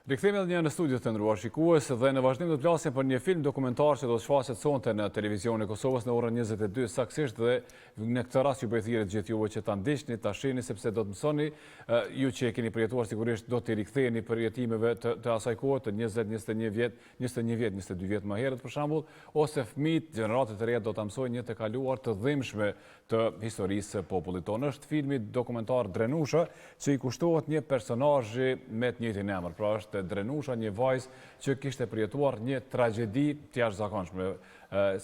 Rikthehemi edhe një në studio të ndëruar shikues dhe në vazhdim do të flasim për një film dokumentar që do të shfaqet sonte në televizion e Kosovës në orën 22 saktësisht dhe në këtë rast ju bëj thirrje gjithë juve që ta ndiqni, ta shihni sepse do të mësoni ju që e keni përjetuar sigurisht do të riktheheni përjetimeve të asaj kohe të 20, 21 vjet, 22 vjet më herët për shembull, ose fëmijët, gjeneratat e reja do ta mësojnë një të kaluar të dhimbshme të historisë së popullit tonë. Është filmi dokumentar Drenusha që i kushtohet një personazhi me të njëjtin emër, pra është Drenusha, një vajzë që kishte përjetuar një tragjedi të jashtëzakonshme,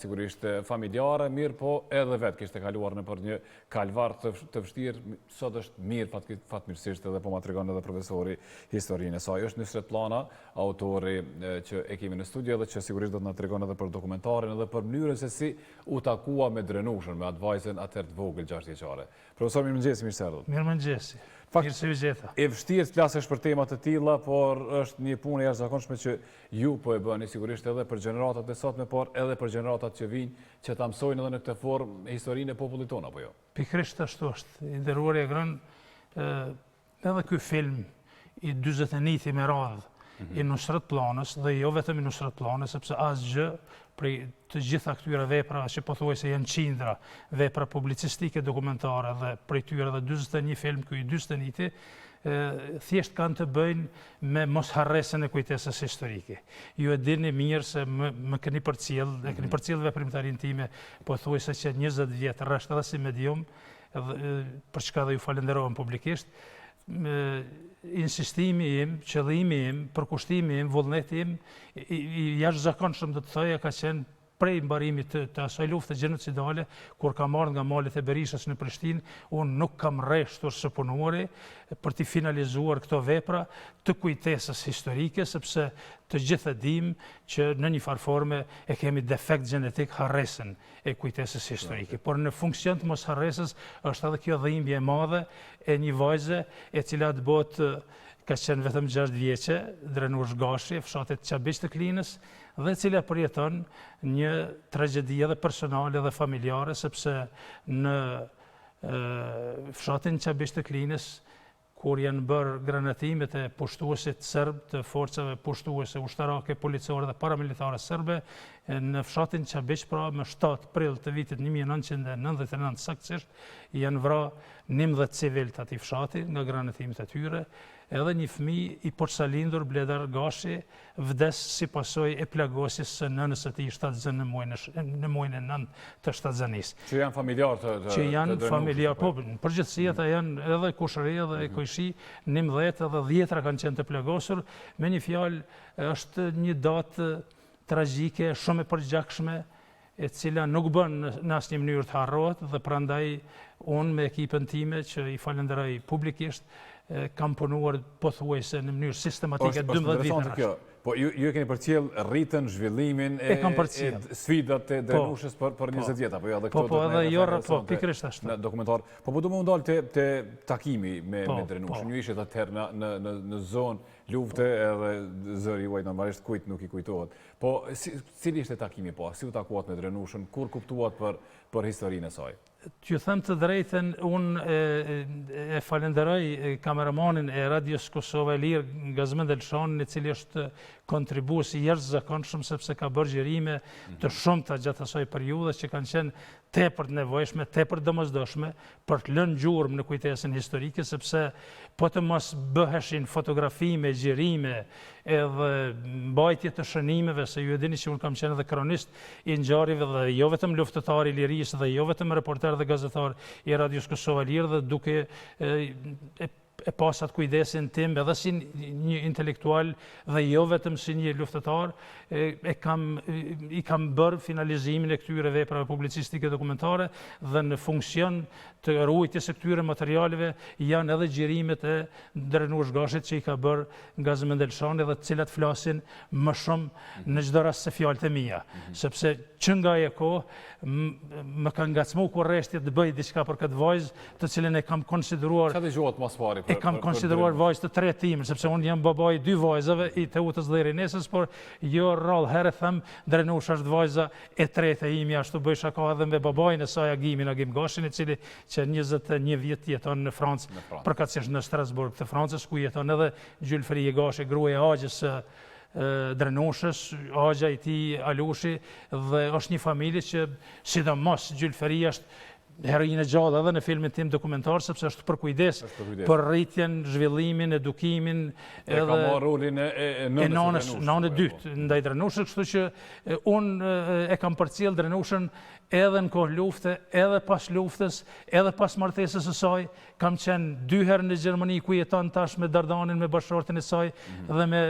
sigurisht familjare, mirë po edhe vetë kishte kaluar nëpër një kalvar të vështirë. Sot është mirë fatmirësisht edhe po ma tregon edhe profesori historinë e saj. Është Nusret Pllana, autori që e kemi në studio dhe që sigurisht do të na tregon edhe për dokumentarin edhe për mënyrën se si u takua me Drenushën, me atë vajzën atëherë të vogël 6 vjeçare. Profesor, mirëmëngjes, mirë se erdhët. Mirëmëngjesi. Mirë se u gjeta. E vështirë të flasësh për tema të tilla, por është një punë jashtëzakonshme që ju po e bëni sigurisht edhe për gjeneratat e sotme, por edhe për gjeneratat që vijnë, që ta mësojnë edhe në këtë formë historinë e popullit tonë apo jo. Pikërisht ashtu është. I nderuar Egran, edhe ky film i 41 me radhë i Nusret Pllanës dhe jo vetëm i Nusret Pllanës, sepse asgjë prej të gjitha këtyre veprave që pothuajse janë qindra, vepra publicistike dokumentare dhe prej tyre dhe 41 film, ky i 41 thjesht kanë të bëjnë me mosharresën e kujtesës historike. Ju e dini mirë se më keni përcjell veprimtarinë time, pothuajse që 20 vjet rresht edhe si medium, për çka dhe ju falenderojmë publikisht. Insistimi im, qëllimi im, përkushtimi im, vullneti im, i jashtëzakonshëm do të thoja ka qenë prej mbarimit të asaj lufte gjenocidale, kur ka marrë nga malet e Berishës në Prishtinë, unë nuk kam rreshtur së punuari për të finalizuar këto vepra të kujtesës historike, sepse të gjithë e dim që në një farë forme e kemi defekt gjenetik harresën e kujtesës historike. Por në funksion të mos harresës është edhe kjo dhimbje e madhe e një vajze e cila të botë ka qenë vetëm 6 vjeçe, Drenush Gashi, fshatit Qabiq të Klinës, dhe cila përjeton një tragjedi edhe personale dhe familjare, sepse në fshatin Qabiq të Klinës, kur janë bërë granatimet e pushtuesit serb, të forcave pushtuese ushtarake, policore dhe paramilitare serbe, në fshatin Qabiq, pra më 7 prill të vitit 1999 saktësisht, janë vrarë 11 civil të atij fshati nga granatimet e tyre, edhe një fëmijë i posalindur Bledar Gashi vdes si pasojë e plagosjes së nënës së tij shtatzën në muajin e 9 të shtatzanisë. Që janë familjar të që janë familjar, po, përgjithësi ata janë edhe kushëri edhe kujshi, 11 edhe 10 kanë qenë të plagosur. Me një fjalë, është një datë tragjike, shumë e përgjakshme, e cila nuk bën në asnjë mënyrë të harrohet dhe prandaj unë me ekipën time që i falenderoj publikisht kam punuar pothuajse në mënyrë sistematike 12 vite. Po ju e keni përcjell rritën, zhvillimin e sfidat e Drenushës për 20 vjet apo jo, edhe këto edhe jo po pikërisht ashtu. Në dokumentar. Po do më ndal te takimi me Drenushën. Ju ishit atëherë në zonë lufte edhe zëri juaj normalisht kujt nuk i kujtohet. Po cili ishte takimi po? Si u takuat me Drenushën? Kur kuptuat për historinë e saj? T'ju them të drejtën, unë e falenderoj kameramanin e Radios Kosova e Lirë, Gazmend Elshanin, i cili është kontribues i jashtëzakonshëm sepse ka bërë gjerime të shumta gjatë asaj periudhe që kanë qenë tepër të nevojshme, tepër domosdoshme për të lënë gjurmë në kujtesën historike, sepse po të mos bëheshin fotografime, gjerime edhe mbajtje të shënimeve, se ju e dini që unë kam qenë edhe kronist i ngjarjeve dhe jo vetëm luftëtar i lirisë dhe jo vetëm reporter dhe gazetar i Radios Kosova e Lirë, dhe duke e pasat kujdesin tim edhe si një intelektual dhe jo vetëm si një luftëtar, i kam bërë finalizimin e këtyre veprave publicistike dokumentare dhe në funksion të ruajtjes së këtyre materialeve janë edhe gjerimet e Drenush Gashit që i ka bërë Gazmend Elshani dhe të cilat flasin më shumë në çdo rast se fjalët e mia, sepse që nga ajo kohë më ka ngacmuar kurreshti të bëj diçka për këtë vajzë, të cilën e kam konsideruar. Çfarë dëgjuat më së pari e kam konsideruar vajzë të tre timë, sepse unë jam babaj 2 vajzave, i të utës dhe rinesës, por jo rrallë herë them, Drenusha është vajza e trete imi, ashtu bëj shaka edhe me babajnë e saj Agimin Gashin, i cili që 21 vjet jeton në Francë, përkatësisht në Strasburg të Francës, ku jeton edhe Gjylferi Gashi, gruaja e Agjës Drenushës, Agja i tij Alushi, dhe është një familje që sidomos Gjylferi është heroinë gjallë edhe në filmin tim dokumentar, sepse është për kujdes, për rritjen, zhvillimin, edukimin. E ka marrë rolin e nënës e dytë ndaj Drenushës, kështu që unë e kam përcjell Drenushën edhe në kohë lufte, edhe pas luftës, edhe pas martesës së saj. Kam qenë 2 herë në Gjermani, ku jeton tash me Dardanin, me bashkëshortin e saj, dhe me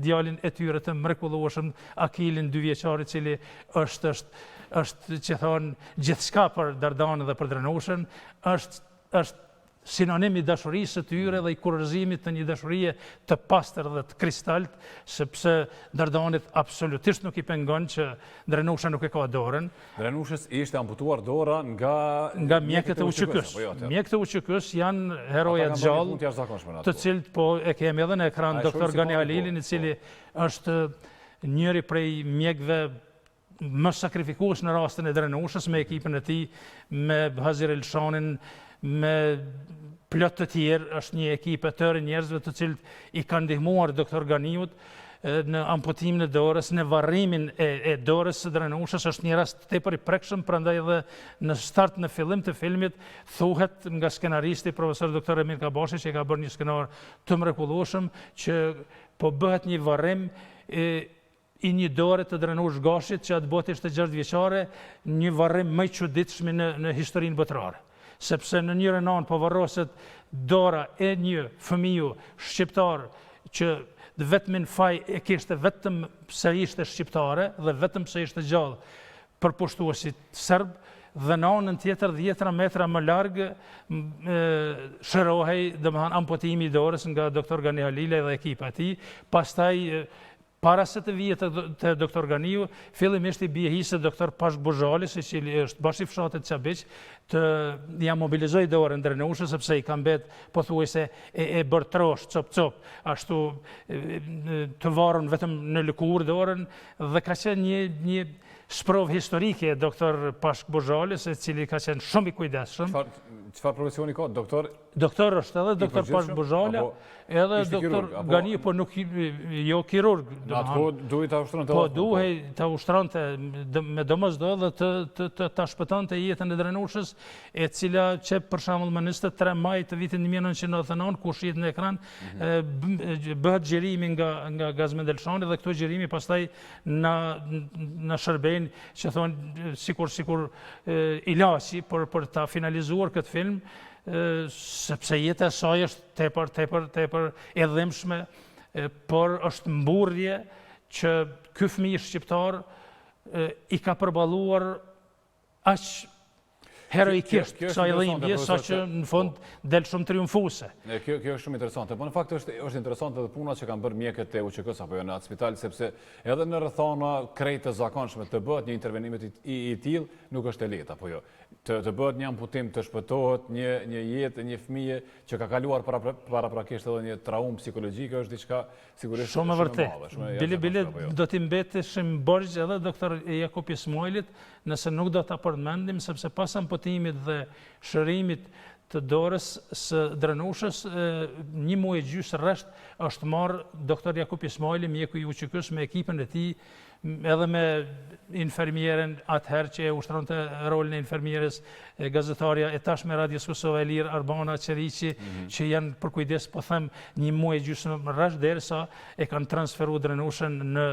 djalin e tyre të mrekullueshëm, Akilin 2 vjeçar, i cili është që thonë gjithçka për Dardanin dhe për Drenushën, është sinonim i dashurisë së tyre dhe i kurorëzimit të një dashurie të pastër dhe të kristalt, sepse Dardanit absolutisht nuk i pengon që Drenusha nuk e ka dorën. Drenushës ishte amputuar dora nga mjekët e UÇK-s. Mjekët e UÇK-s janë heroja të gjallë, të cilët po e kemi edhe në ekran doktor Gani Halilin, i cili është njëri prej mjekëve më sakrifikues në rastin e Drenushës, me ekipën e tij, me Hazir Elshanin, me plot të tjerë. Është një ekip e tërë njerëzve të cilët i kanë ndihmuar doktor Ganiut në amputimin e dorës, në varrimin e dorës së Drenushës. Është një rast tepër i prekshëm, prandaj edhe në start, në fillim të filmit, thuhet nga skenaristi profesor doktor Emir Kabashi, që ka bërë një skenar të mrekullueshëm, që po bëhet një varrim i një dore të Drenush Gashit, që atë botë ishte 6 vjeçare, një varrim më i çuditshëm në historinë botërore. Sepse në njërin anë po varroset dora e një fëmiu shqiptar që vetëm faj e kishte vetëm se ishte shqiptare dhe vetëm se ishte gjallë për pushtuesit serb, dhe në anën tjetër 10 metra më larg shërohej domethënë amputimi i dorës nga doktor Gani Halile dhe ekipa e tij. Pastaj para se të vijë të doktor Ganiu, fillimisht i bie hise doktor Pashk Bozhalis, i cili është bash i fshatit Çabiç, të ja mobilizoj dorën Drenushës, sepse i ka mbet pothuajse e bërë trosh, cop, ashtu të varur vetëm në lëkurë dorën, dhe ka qenë një sprov historike doktor Pashk Bozhalis, i cili ka qenë shumë i kujdesshëm. Çfarë profesioni ka doktor? Doktor është edhe doktor Pashk Bozhala, edhe doktor Gani, po nuk jo kirurg. Po duhet ta ushtronte. Po duhet ta ushtronte me domosdoshmë dhe ta shpëtonte jetën e Drenushës, e cila që për shembull më 23 maj të vitit 1999, ku shihet në ekran, bëhet xhirimi nga Gazmend Elshani, dhe këto xhirimi pastaj na shërbejnë, që thonë, sikur ilaçi për ta finalizuar këtë film, sepse jeta e saj është tepër e dhimbshme, por është mburrje që ky fëmijë shqiptar i ka përballuar aq heroikisht kësaj dhimbje, saqë në fund del shumë triumfuese. Kjo është shumë interesante, po në fakt është interesante edhe puna që kanë bërë mjekët e UÇK-s apo jo në atë spital, sepse edhe në rrethana krejt të zakonshme të bëhet një intervenim i tillë nuk është e lehtë apo jo. Të bëhet një amputim, të shpëtohet një jetë, një fëmijë që ka kaluar paraprakisht edhe një traumë psikologjike, është diçka sigurisht shumë e vërtetë. Bile do t'i mbeteshim borxh edhe doktor Jakub Ismailit, nëse nuk do ta përmendim, sepse pas amputimit dhe shërimit të dorës së Drenushës, 1 muaj e gjysmë rresht është marrë doktor Jakub Ismaili, mjeku i UÇK-s, me ekipën e tij, edhe me infermieren atëherë që e ushtronte rolin e infermieres, gazetarja e tashme Radios Kosovë e Lirë, Arbana Qeriqi, që janë për kujdes, po them, 1 muaj e gjysmë rresht, derisa e kanë transferuar Drenushën në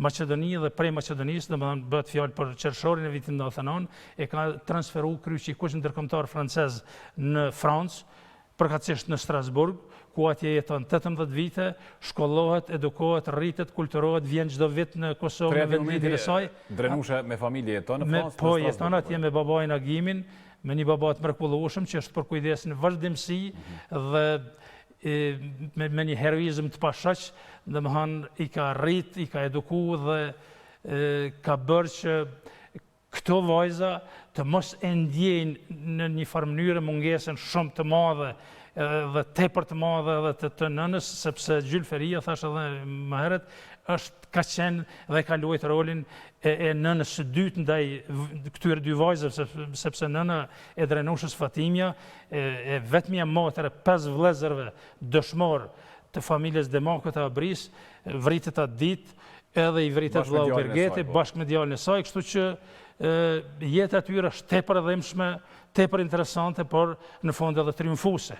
Maqedoni, dhe prej Maqedonisë, domethënë bëhet fjalë për qershorin e vitit 99, e ka transferuar kryqi i kushtit ndërkombëtar francez në Francë, përkatësisht në Strasburg, ku atje jeton 18 vite, shkollohet, edukohet, rritet, kulturohet, vjen çdo vit në Kosovë, në vendin e saj. Drenusha me familje jeton në Francë? Po, jeton atje me babajin Agimin, me një baba të mrekullueshëm që është për kujdes në vazhdimsi dhe me një heroizëm të pashaq, domethënë i ka rrit, i ka eduku dhe ka bërë që këto vajza të mos e ndjejnë në një farë mënyrë mungesën shumë të madhe dhe tepër të madhe edhe të nënës, sepse gjylferia, thash edhe më herët, ka qenë dhe ka luajtur rolin e nënës së dytë ndaj këtyre dy vajzave, sepse nëna e Drenushës Fatimja, e vetmja motër e 5 vëllezërve dëshmor të familjes Demakut të Abris, vritet atë ditë, edhe i vritet vllau Birgeti bashkë me djalin e saj, kështu që jeta e tyre është tepër e dhimbshme, tepër interesante, por në fund edhe triumfuese.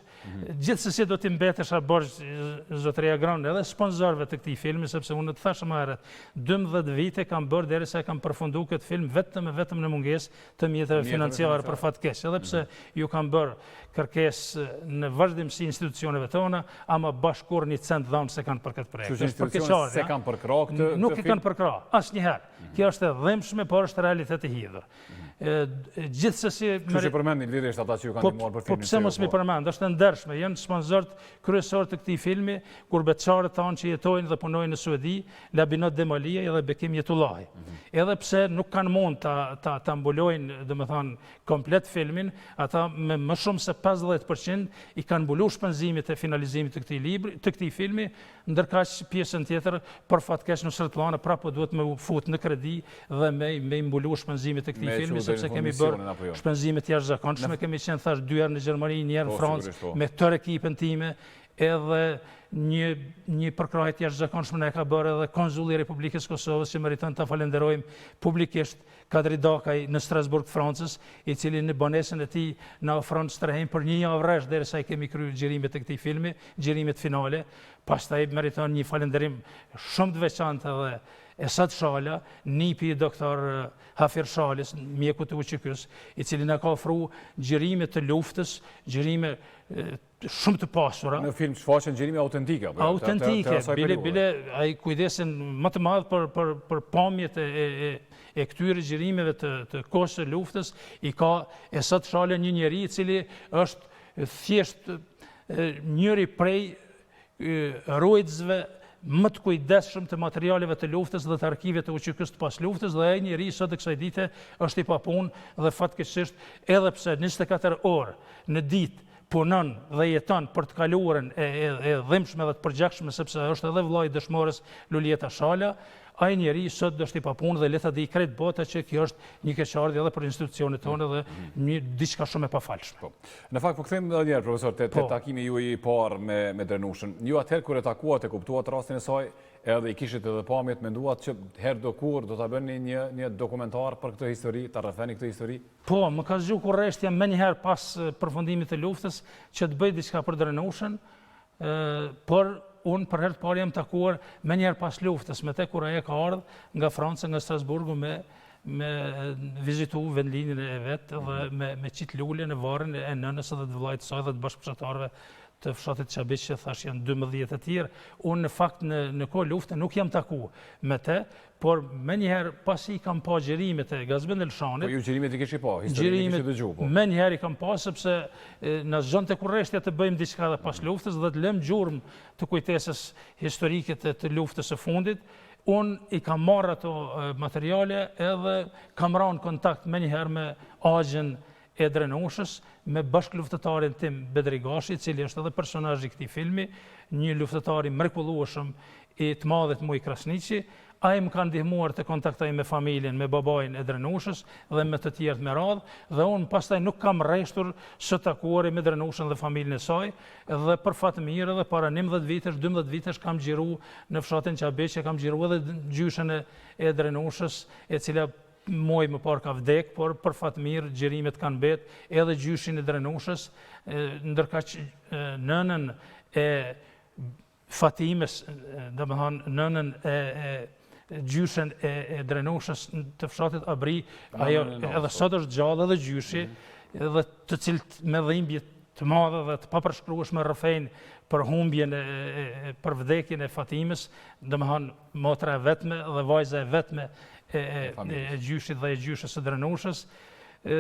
Gjithsesi do t'i mbetesha borxh zotëria Gran edhe sponsorëve të këtij filmi, sepse unë të thash më herët, 12 vite kam bërë derisa e kam përfunduar këtë film vetëm në mungesë të mjeteve financiare për fat keq, edhe pse ju kam bërë kërkesë në vazhdimsi institucioneve tona, ama bashkur një cent dhanë se kanë për këtë projekt. Kështu që institucionet se kanë përkrah këtë film? Nuk i kanë përkrah, asnjëherë. Kjo është e dhimbshme, por është realitet i hidhur. Gjithsesi kështu që përmendni lirisht ata që ju kanë ndihmuar për filmin. Po pse mos mi përmend, është e ndershme, janë sponsorët kryesorë të këtij filmi, kurbetçarët tanë që jetojnë dhe punojnë në Suedi, Labinot Demalia dhe Bekim Jetullahi. Edhe pse nuk kanë mund ta mbulojnë, domethënë, komplet filmin, ata me më shumë se 50% i kanë mbuluar shpenzimet e finalizimit të këtij filmi, ndërkaq pjesën tjetër për fat keq Nusret Pllana prapë duhet me fut në kredi dhe me mbuluar shpenzimet e këtij filmi, sepse kemi bërë shpenzime të jashtëzakonshme, kemi qenë thash 2 herë në Gjermani, 1 herë në Francë me tërë ekipën time, edhe një përkrahje të jashtëzakonshme na e ka bërë edhe konsulli i Republikës Kosovës, që meriton ta falenderojmë publikisht Kadri Dakaj në Strasburg, Francës, i cili në banesën e tij na ofron strehim për një javë rresht derisa i kemi kryer xhirimet e këtij filmi, xhirimet finale. Pastaj meriton një falënderim shumë të veçantë edhe Esat Shala, nipi i doktor Hafir Shalis, mjeku të UÇK-s, i cili na ka ofruar xhirime të luftës, xhirime shumë të pasura. Në film shfaqen xhirime autentike. Autentike, bile ai kujdesin më të madh për pamjet e këtyre xhirimeve të kohës së luftës. I ka Esat Shala, një njeri i cili është thjesht njëri prej ruajtësve më të kujdesshëm të materialeve të luftës dhe të arkiveve të UÇK-s të pas luftës, dhe ai njeri sot e kësaj dite është i papunë dhe fatkeqësisht, edhe pse 24 orë në ditë punon dhe jeton për të kaluarën e dhimbshme dhe të përgjakshme, sepse është edhe vllai dëshmorës Lulieta Shala, ai njeri sot është i papunë dhe le ta di krejt bota që kjo është një keqardhje edhe për institucionet tona dhe një diçka shumë e pafalshme. Në fakt po kthejmë edhe një herë profesor te takimi juaj i parë me Drenushën. Ju atëherë kur e takuat e kuptuat rastin e saj, edhe i kishit edhe pamjet, menduat që herë do kur do ta bëni një dokumentar për këtë histori, ta rrafeni këtë histori? Po, më ka zgjuar kurreshtja më një herë pas përfundimit të luftës që të bëj diçka për Drenushën, por unë për herë të parë jam takuar më një herë pas luftës, me te kur ajo ka ardhur nga Franca, nga Strasburgu me vizitu vendlinjen e vet dhe me qit lule në varrin e nënës dhe të vllait të saj dhe të bashkëfshatarëve të fshatit Çabiç, që thash janë 12 të tjerë. Unë në fakt në kohë lufte nuk jam takuar me te, por më një herë pasi kam pa xhirimet e Gazmend Elshanit. Po ju xhirimet i kishi pa, historinë kishit dëgjuar po. Më një herë i kam pa, sepse na zgjonte kurreshtja të bëjmë diçka edhe pas luftës dhe të lëm gjurmë të kujtesës historike të luftës së fundit. Unë i kam marrë ato materiale edhe kam rënë në kontakt më një herë me agjen e Drenushës, me bashkëluftëtarin tim Bedri Gashi, i cili është edhe personazhi i këtij filmi, një luftëtar i mrekullueshëm i të madhit Muj Krasniqi. Ai më ka ndihmuar të kontaktoj me familjen, me babain e Drenushës dhe me të tjerët me radhë, dhe unë pastaj nuk kam rreshtur së takuari me Drenushën dhe familjen e saj, dhe për fat të mirë edhe para 11 vitesh, 12 vitesh kam xhiruar në fshatin Çabiç, kam xhiruar edhe gjyshën e Drenushës, e cila muaj më parë ka vdek, por për fat mirë xhirimet kanë mbet, edhe gjyshin e Drenushës, ndërkaq nënën e Fatimes, domethënë nënën e gjyshen e Drenushës të fshatit Abri, ajo edhe sot është gjallë edhe gjyshi, edhe të cilët me dhimbje të madhe dhe të papërshkrueshme rrëfejnë për humbjen për vdekjen e Fatimes, domethënë motra e vetme dhe vajza e vetme e gjyshit dhe e gjyshës së Drenushës.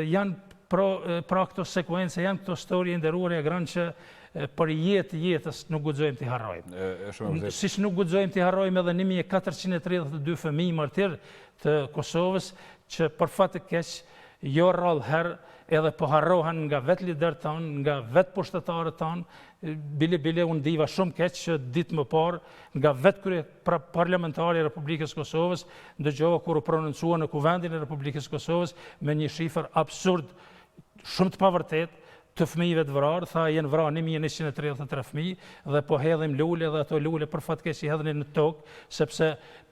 Janë pra këto sekuence, janë këto histori nderuar e gran që për jetës nuk guxojmë t'i harrojmë. Siç nuk guxojmë t'i harrojmë edhe 1432 fëmijë martir të Kosovës që për fat të keq jo rrallë herë edhe po harrohen nga vetë liderët tanë, nga vetë pushtetarët tanë. Bile unë diva shumë keq që ditë më parë nga vetë parlamentari e Republikës Kosovës dëgjova kur u prononcua në Kuvendin e Republikës Kosovës me një shifër absurd, shumë të pavërtet, të fëmijëve të vrarë, tha jenë vrarë 1133 fëmijë dhe po hedhim lule dhe ato lule për fatkeq i hedhin në tokë, sepse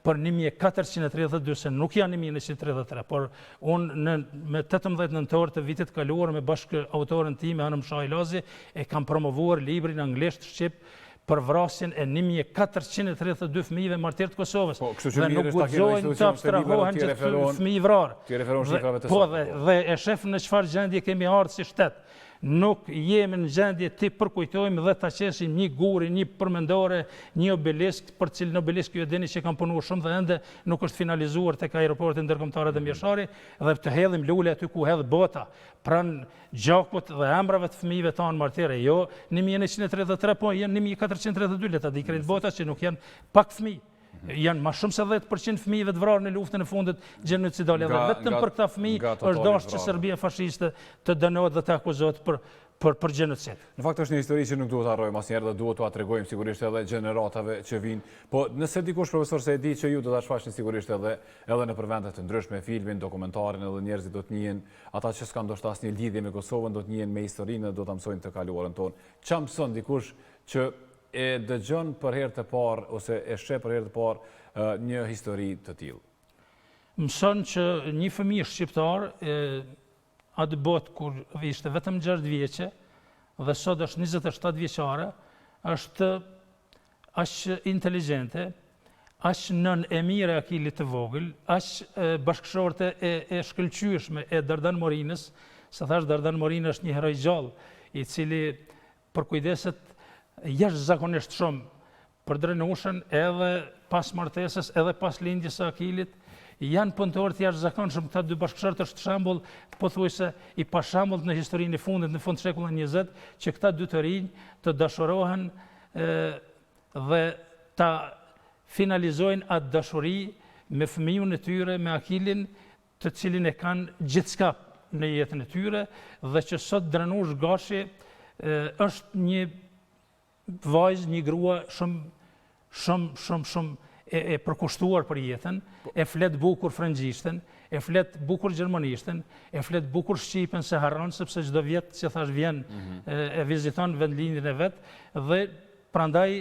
për 1432 se nuk janë 1133, por unë me 18 nëntor të vitit kaluar me bashkë autorin tim Anëm Shajlazi e kam promovuar librin anglisht shqip për vrasjen e 1432 fëmijëve martirë të Kosovës. Dhe nuk guxojnë të abstrahohen që fëmijë vrarë. Ti referon shifrave të Po dhe e shef në çfarë gjendje kemi ardhur si shtet. Nuk jemi në gjendje ti përkujtojmë dhe ta qesim një guri, një përmendore, një obelisk, për cilin obelisk ju e dini që kam punuar shumë dhe ende nuk është finalizuar tek aeroporti ndërkombëtar të Mjeshari dhe të hedhim lule aty ku hedh bota, pranë gjakut dhe emrave të fëmijëve tanë martire. Jo 1133, po janë 1432, le ta di krejt bota që nuk janë pak fëmijë. Janë ma shumë se 10% fëmijëve të vrarë në luftën e fundit gjenocidale dhe vetëm për këta fëmijë është dashur që Serbia fashiste të dënohet dhe të akuzohet për gjenocid. Në fakt është një histori që nuk duhet të harrojmë asnjëherë dhe duhet t'u tregojmë sigurisht edhe gjeneratave që vinë. Po nëse dikush profesor se e di që ju do ta shfaqni sigurisht edhe në vende të ndryshme, filmin, dokumentarin, edhe njerëzit do të njihen, ata që s'kan ndoshta asnjë lidhje me Kosovën do të njihen me historinë dhe do ta mësojnë të kaluarën tonë. Ç'a mëson dikush që e dëgjon për herë të parë ose e sheh për herë të parë një histori të tillë? Mëson që një fëmijë shqiptar atë botë kur ishte vetëm 6 vjeçe dhe sot është 27 vjeçare, është aq inteligjente, aq nën e mirë e akilit të vogël, aq bashkëshorte e shkëlqyeshme e Dardan Morinës, se thash Dardan Morinë është një heroj gjallë i cili përkujdeset jashtëzakonisht shumë për Drenushën edhe pas martesës, edhe pas lindjes së akilit. Janë punëtorë të jashtëzakonshëm këta dy bashkëshortë, është shembull pothuajse i pashembull në historinë e fundit, në fund shekullit 20, që këta dy të rinj të dashurohen dhe ta finalizojnë atë dashuri me fëmijën e tyre, me akilin të cilin e kanë gjithçka në jetën e tyre dhe që sot Drenush Gashi është një vajzë, një grua shumë e përkushtuar për jetën, e flet bukur frëngjishten, e flet bukur gjermanishten, e flet bukur shqipen se harron sepse çdo vjet që thash vjen e viziton vendlindjen e vet dhe prandaj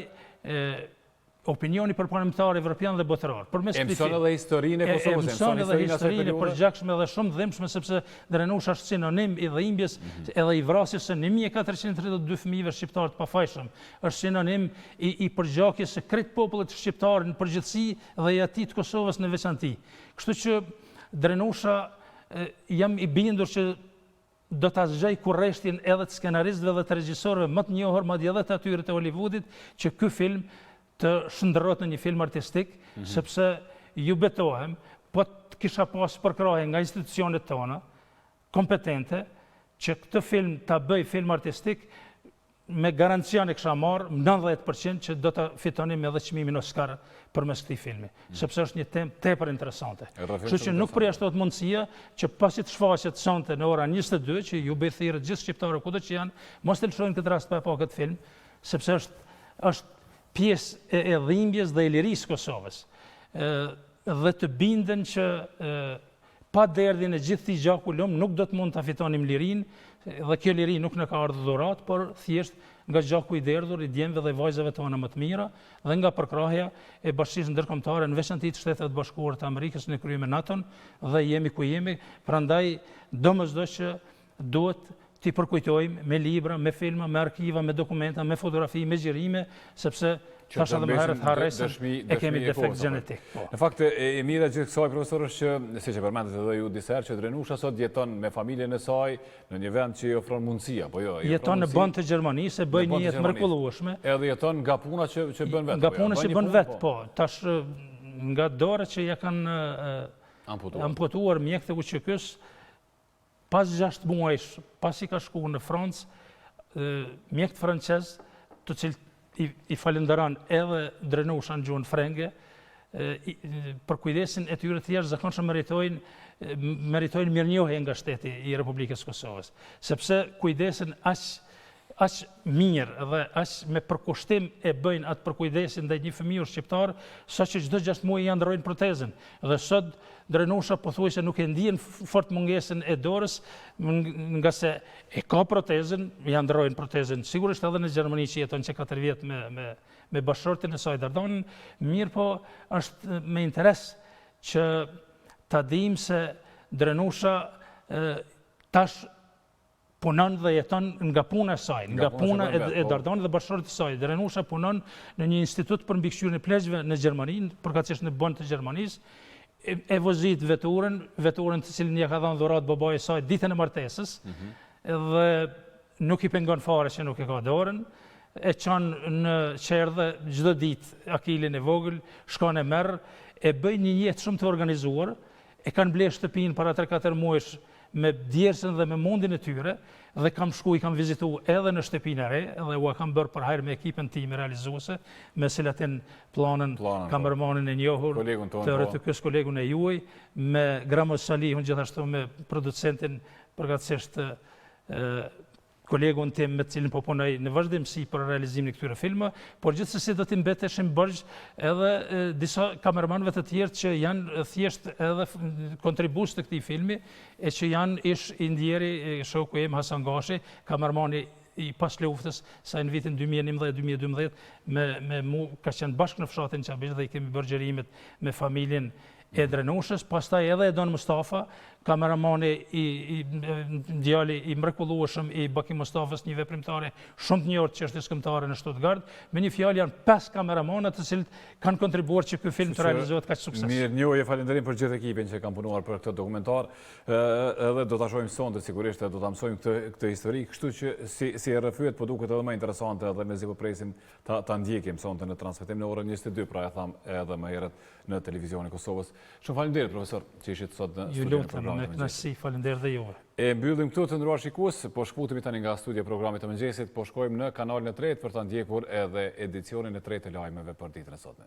opinioni përparlamtar evropian dhe botëror. E mëson edhe historinë e Kosovës, e mëson edhe historinë e përgjakshme dhe shumë dhimbshme sepse Drenush është sinonim i dhimbjes edhe i vrasjes së 1432 fëmijëve shqiptar të pafajshëm. Është sinonim i përgjakjes së krejt popullit shqiptar në përgjithësi dhe i atij të Kosovës në veçanti. Kështu që Drenusha jam i bindur që do ta zgjaj kurreshtin edhe të skenaristëve dhe të regjisorëve më të njohur, madje edhe të atyre të Hollywoodit, që ky film të shndërrohet në një film artistik, sepse ju betohem, po të kisha pas përkraje nga institucionet tona, kompetente, që këtë film ta bëj film artistik, me garancian e kisha marrë 90% që do të fitonim edhe çmimin Oscar përmes këtij filmi, sepse është një temë tepër interesante. Kështu që nuk përjashtohet mundësia që pasi të shfaqet sonte në ora 22, që ju bëj thirrje gjithë shqiptarët kudo që janë, mos të lëshojnë këtë rast pa pa këtë film, sepse është pjesë e dhimbjes dhe e lirisë Kosovës, dhe të binden që pa derdhin e gjithë këtij gjaku lum nuk do të mund ta fitonim lirinë, dhe kjo liri nuk në ka ardhur dhurat, por thjesht nga gjaku i derdhur i djemve dhe vajzave tona më të mira dhe nga përkrahja e bashkisë ndërkombëtare në veçanti të Shteteve të Bashkuara të Amerikës në krye me NATO-n dhe jemi ku jemi, prandaj domosdo që duhet t'i përkujtojmë me libra, me filma, me arkiva, me dokumenta, me fotografi, me xhirime, sepse tash edhe më herët harresën e kemi defekt gjenetik. Në fakt e mira gjithë kësaj profesor është që, siç e përmendët edhe ju disa herë, që Drenusha sot jeton me familjen e saj në një vend që i ofron mundësi, apo jo? Jeton në bën të Gjermanisë, bëj një jetë mrekullueshme. Edhe jeton nga puna që bën vetë. Nga puna që bën vetë, po. Tash nga dora që ja kanë amputuar mjekët e uçkës, pas 6 muajsh, pas i ka shku në Francë, mjekët francez, të cilët i falenderan edhe Drenusha në gjuhën frenge, për kujdesin e tyre të jashtëzakonshëm meritojnë mirënjohje nga shteti i Republikës Kosovës, sepse kujdesen aq mirë dhe aq me përkushtim e bëjnë atë përkujdesin ndaj një fëmijë shqiptar, saqë çdo 6 muaj ja ndrojnë protezën. Dhe sot Drenusha pothuajse nuk e ndjen fort mungesën e dorës, nga se e ka protezën, ja ndrojnë protezën. Sigurisht edhe në Gjermani që jeton që 4 vjet me bashkëshortin e saj Dardanin, mirë po është me interes që ta dim se Drenusha tash punon dhe jeton nga puna e saj, nga puna e Dardanit dhe bashkëshortit të saj. Drenusha punon në një institut për mbikëqyrjen e pleqjve në Gjermani, përkatësisht në Bonn të Gjermanisë, e vozit veturën të cilin ja ka dhënë dhuratë babai i saj ditën e martesës, dhe nuk i pengon fare që nuk e ka dorën, e çon në qerdhe çdo ditë akilin e vogël, shkon e merr, e bëjnë një jetë shumë të organizuar, e kanë blerë shtëpinë para 3-4 muajsh me djersën dhe me mundin e tyre, dhe i kam vizitu edhe në shtëpinë e re, dhe u kam bërë për hajrë me ekipën time realizuese, me cilatin Pllannën, kameramanin e njohur, teoretikës kolegun e juaj, me Gramos Salihun, gjithashtu me producentin përgatësisht kolegun tim me të cilin po punoj në vazhdimsi për realizimin e këtyre filma, por gjithsesi do t'i mbeteshim bërgj edhe disa kameramanëve të tjerë që janë thjesht edhe kontribues të këtij filmi, e që janë ish i ndjeri shoku im Hasan Gashi, kameramani i pas luftës, sa në vitin 2011-2012 me mu ka qenë bashkë në fshatin Qabish dhe i kemi bërë gjërimet me familjen e Drenushës, pastaj edhe Edon Mustafa, kameramani i djali i mrekullueshëm i Baki Mustafës, një veprimtare shumë të njohur çështjes kombëtare në Stuttgart. Me një fjalë janë 5 kameramanë të cilët kanë kontribuar që ky film të realizohet kaq sukses. Mirë, falenderoj për gjithë ekipin që kanë punuar për këtë dokumentar. Edhe do ta shohim sonte sigurisht, do ta mësojmë këtë histori, kështu që si e rrëfyet po duket edhe më interesante edhe mezi po presim ta ndjekim sonte në transmetim në orën 22, pra e tham edhe më herët në televizionin e Kosovës. Shumë faleminderit profesor që ishit sot në studion e programit. Me kënaqësi, faleminderit dhe juve. E mbyllim këtu të nderuar shikues, po shkputemi tani nga studia e programit të mëngjesit, po shkojmë në kanalin e tretë për ta ndjekur edhe edicionin e tretë të lajmeve për ditën e sotme.